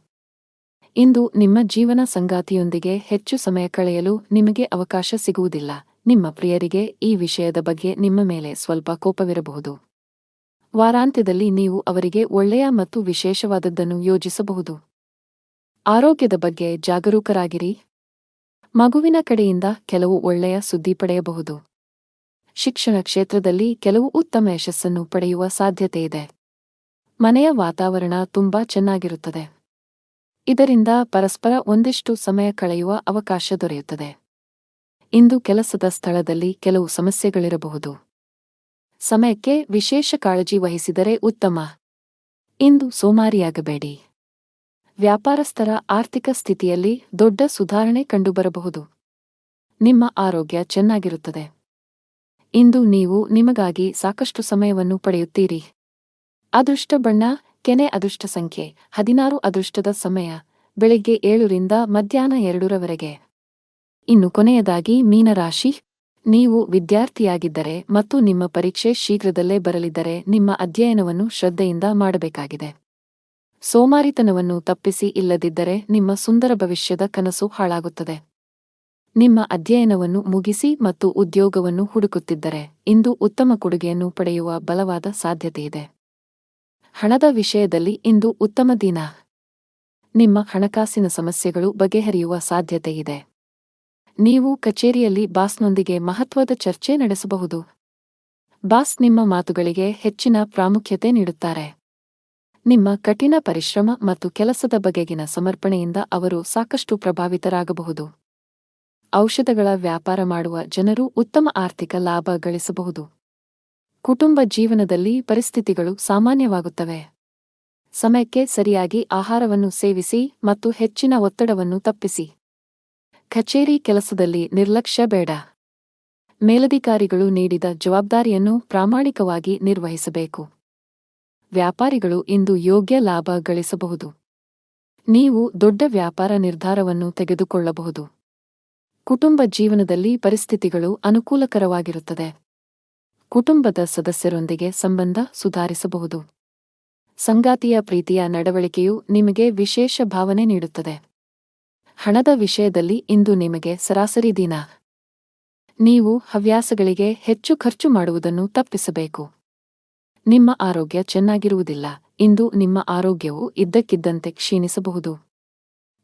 ಇಂದು ನಿಮ್ಮ ಜೀವನ ಸಂಗಾತಿಯೊಂದಿಗೆ ಹೆಚ್ಚು ಸಮಯ ಕಳೆಯಲು ನಿಮಗೆ ಅವಕಾಶ ಸಿಗುವುದಿಲ್ಲ. ನಿಮ್ಮ ಪ್ರಿಯರಿಗೆ ಈ ವಿಷಯದ ಬಗ್ಗೆ ನಿಮ್ಮ ಮೇಲೆ ಸ್ವಲ್ಪ ಕೋಪವಿರಬಹುದು. ವಾರಾಂತ್ಯದಲ್ಲಿ ನೀವು ಅವರಿಗೆ ಒಳ್ಳೆಯ ಮತ್ತು ವಿಶೇಷವಾದದ್ದನ್ನು ಯೋಜಿಸಬಹುದು. ಆರೋಗ್ಯದ ಬಗ್ಗೆ ಜಾಗರೂಕರಾಗಿರಿ. ಮಗುವಿನ ಕಡೆಯಿಂದ ಕೆಲವು ಒಳ್ಳೆಯ ಸುದ್ದಿ ಪಡೆಯಬಹುದು. ಶಿಕ್ಷಣ ಕ್ಷೇತ್ರದಲ್ಲಿ ಕೆಲವು ಉತ್ತಮ ಯಶಸ್ಸನ್ನು ಪಡೆಯುವ ಸಾಧ್ಯತೆಯಿದೆ. ಮನೆಯ ವಾತಾವರಣ ತುಂಬಾ ಚೆನ್ನಾಗಿರುತ್ತದೆ. ಇದರಿಂದ ಪರಸ್ಪರ ಒಂದಿಷ್ಟು ಸಮಯ ಕಳೆಯುವ ಅವಕಾಶ ದೊರೆಯುತ್ತದೆ. ಇಂದು ಕೆಲಸದ ಸ್ಥಳದಲ್ಲಿ ಕೆಲವು ಸಮಸ್ಯೆಗಳಿರಬಹುದು. ಸಮಯಕ್ಕೆ ವಿಶೇಷ ಕಾಳಜಿ ವಹಿಸಿದರೆ ಉತ್ತಮ. ಇಂದು ಸೋಮಾರಿಯಾಗಬೇಡಿ. ವ್ಯಾಪಾರಸ್ಥರ ಆರ್ಥಿಕ ಸ್ಥಿತಿಯಲ್ಲಿ ದೊಡ್ಡ ಸುಧಾರಣೆ ಕಂಡುಬರಬಹುದು. ನಿಮ್ಮ ಆರೋಗ್ಯ ಚೆನ್ನಾಗಿರುತ್ತದೆ. ಇಂದು ನೀವು ನಿಮಗಾಗಿ ಸಾಕಷ್ಟು ಸಮಯವನ್ನು ಪಡೆಯುತ್ತೀರಿ. ಅದೃಷ್ಟ ಬಣ್ಣ ಕೆನೆ. ಅದೃಷ್ಟ ಸಂಖ್ಯೆ 16. ಅದೃಷ್ಟದ ಸಮಯ ಬೆಳಿಗ್ಗೆ 7 ರಿಂದ ಮಧ್ಯಾಹ್ನ 2 ರವರೆಗೆ. ಇನ್ನು ಕೊನೆಯದಾಗಿ ಮೀನರಾಶಿ. ನೀವು ವಿದ್ಯಾರ್ಥಿಯಾಗಿದ್ದರೆ ಮತ್ತು ನಿಮ್ಮ ಪರೀಕ್ಷೆ ಶೀಘ್ರದಲ್ಲೇ ಬರಲಿದ್ದರೆ ನಿಮ್ಮ ಅಧ್ಯಯನವನ್ನು ಶ್ರದ್ಧೆಯಿಂದ ಮಾಡಬೇಕಾಗಿದೆ. ಸೋಮಾರಿತನವನ್ನು ತಪ್ಪಿಸಿ, ಇಲ್ಲದಿದ್ದರೆ ನಿಮ್ಮ ಸುಂದರ ಭವಿಷ್ಯದ ಕನಸು ಹಾಳಾಗುತ್ತದೆ. ನಿಮ್ಮ ಅಧ್ಯಯನವನ್ನು ಮುಗಿಸಿ ಮತ್ತು ಉದ್ಯೋಗವನ್ನು ಹುಡುಕುತ್ತಿದ್ದರೆ ಇಂದು ಉತ್ತಮ ಕೊಡುಗೆಯನ್ನು ಪಡೆಯುವ ಬಲವಾದ ಸಾಧ್ಯತೆಯಿದೆ. ಹಣದ ವಿಷಯದಲ್ಲಿ ಇಂದು ಉತ್ತಮ ದಿನ. ನಿಮ್ಮ ಹಣಕಾಸಿನ ಸಮಸ್ಯೆಗಳು ಬಗೆಹರಿಯುವ ಸಾಧ್ಯತೆಯಿದೆ. ನೀವು ಕಚೇರಿಯಲ್ಲಿ ಬಾಸ್ನೊಂದಿಗೆ ಮಹತ್ವದ ಚರ್ಚೆ ನಡೆಸಬಹುದು. ಬಾಸ್ ನಿಮ್ಮ ಮಾತುಗಳಿಗೆ ಹೆಚ್ಚಿನ ಪ್ರಾಮುಖ್ಯತೆ ನೀಡುತ್ತಾರೆ. ನಿಮ್ಮ ಕಠಿಣ ಪರಿಶ್ರಮ ಮತ್ತು ಕೆಲಸದ ಬಗೆಗಿನ ಸಮರ್ಪಣೆಯಿಂದ ಅವರು ಸಾಕಷ್ಟು ಪ್ರಭಾವಿತರಾಗಬಹುದು. ಔಷಧಗಳ ವ್ಯಾಪಾರ ಮಾಡುವ ಜನರು ಉತ್ತಮ ಆರ್ಥಿಕ ಲಾಭ ಗಳಿಸಬಹುದು. ಕುಟುಂಬ ಜೀವನದಲ್ಲಿ ಪರಿಸ್ಥಿತಿಗಳು ಸಾಮಾನ್ಯವಾಗುತ್ತವೆ. ಸಮಯಕ್ಕೆ ಸರಿಯಾಗಿ ಆಹಾರವನ್ನು ಸೇವಿಸಿ ಮತ್ತು ಹೆಚ್ಚಿನ ಒತ್ತಡವನ್ನು ತಪ್ಪಿಸಿ. ಕಚೇರಿ ಕೆಲಸದಲ್ಲಿ ನಿರ್ಲಕ್ಷ್ಯ ಬೇಡ. ಮೇಲಧಿಕಾರಿಗಳು ನೀಡಿದ ಜವಾಬ್ದಾರಿಯನ್ನು ಪ್ರಾಮಾಣಿಕವಾಗಿ ನಿರ್ವಹಿಸಬೇಕು. ವ್ಯಾಪಾರಿಗಳು ಇಂದು ಯೋಗ್ಯ ಲಾಭ ಗಳಿಸಬಹುದು. ನೀವು ದೊಡ್ಡ ವ್ಯಾಪಾರ ನಿರ್ಧಾರವನ್ನು ತೆಗೆದುಕೊಳ್ಳಬಹುದು. ಕುಟುಂಬ ಜೀವನದಲ್ಲಿ ಪರಿಸ್ಥಿತಿಗಳು ಅನುಕೂಲಕರವಾಗಿರುತ್ತದೆ. ಕುಟುಂಬದ ಸದಸ್ಯರೊಂದಿಗೆ ಸಂಬಂಧ ಸುಧಾರಿಸಬಹುದು. ಸಂಗಾತಿಯ ಪ್ರೀತಿಯ ನಡವಳಿಕೆಯು ನಿಮಗೆ ವಿಶೇಷ ಭಾವನೆ ನೀಡುತ್ತದೆ. ಹಣದ ವಿಷಯದಲ್ಲಿ ಇಂದು ನಿಮಗೆ ಸರಾಸರಿ ದಿನ. ನೀವು ಹವ್ಯಾಸಗಳಿಗೆ ಹೆಚ್ಚು ಖರ್ಚು ಮಾಡುವುದನ್ನು ತಪ್ಪಿಸಬೇಕು. ನಿಮ್ಮ ಆರೋಗ್ಯ ಚೆನ್ನಾಗಿರುವುದಿಲ್ಲ. ಇಂದು ನಿಮ್ಮ ಆರೋಗ್ಯವು ಇದ್ದಕ್ಕಿದ್ದಂತೆ ಕ್ಷೀಣಿಸಬಹುದು.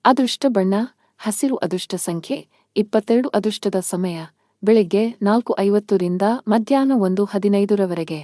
ಅದೃಷ್ಟ ಬಣ್ಣ ಹಸಿರು. ಅದೃಷ್ಟ ಸಂಖ್ಯೆ 22. ಅದೃಷ್ಟದ ಸಮಯ ಬೆಳಗ್ಗೆ 4:50 ರಿಂದ ಮಧ್ಯಾಹ್ನ 1:15 ರವರೆಗೆ.